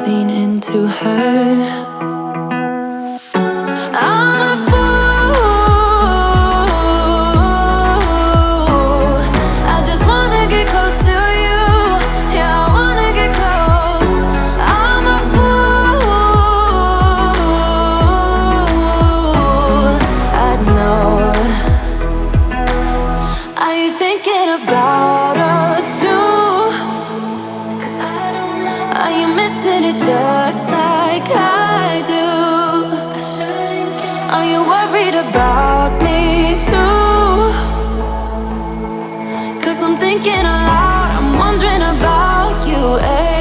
lean into her. I'm a fool. I just wanna get close to you. Yeah, I wanna get close. I'm a fool. I know. Are you thinking about us too? 'Cause I don't know. Are you missing it just like I do? Are you worried about me too? 'Cause I'm thinking aloud, I'm wondering about you, eh?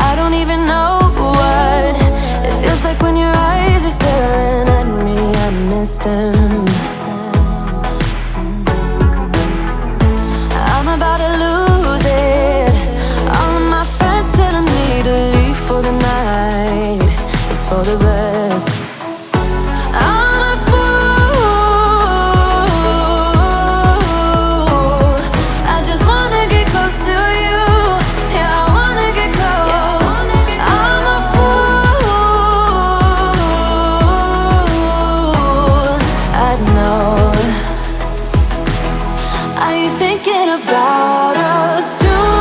I don't even know what it feels like when your eyes are staring at me. I miss them. I'm about to lose it. All of my friends telling me to leave for the night. It's for the best. I'm a fool. I just wanna get close to you. Yeah, I wanna get close. I'm a fool. I know. Are you thinking about us too?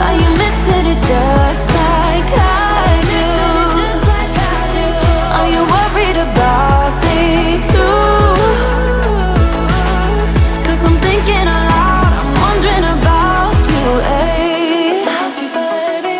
Are you missing it just like I do? Are you worried about me too? 'Cause I'm thinking aloud, I'm wondering about you, eh? About you, baby.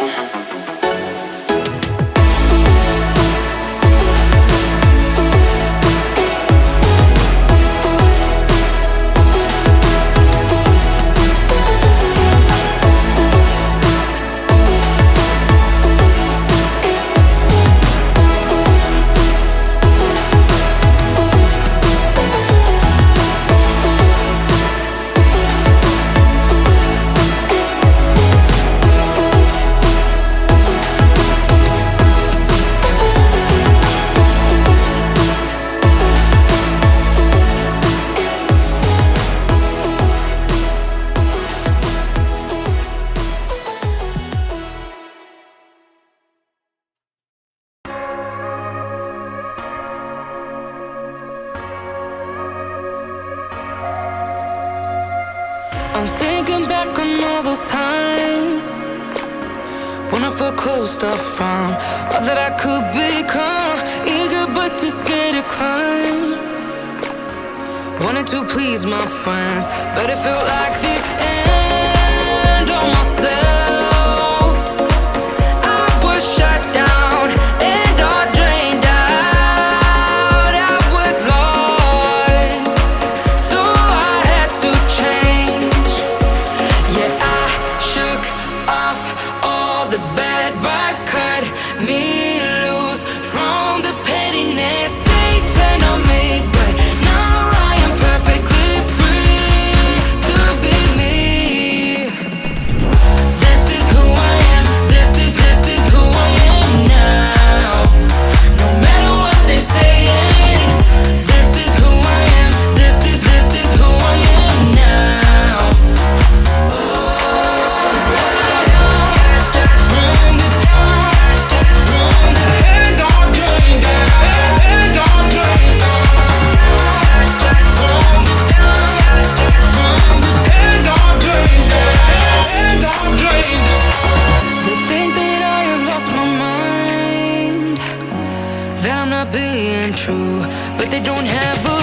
I'm thinking back on all those times when I felt closed off from all that I could become. Eager but too scared to climb. Wanted to please my friends, but it felt like the end of myself. I was shut down and all drained out. I was lost, so I had to change. Yeah, I shook off all the bad vibes, cut me loose from the pettiness they turned on me. But now I am perfectly free to be me. This is who I am. This is who I am now. No matter what they saying, this is who I am. This is who I am now. They think that I have lost my mind, that I'm not being true, but they don't have a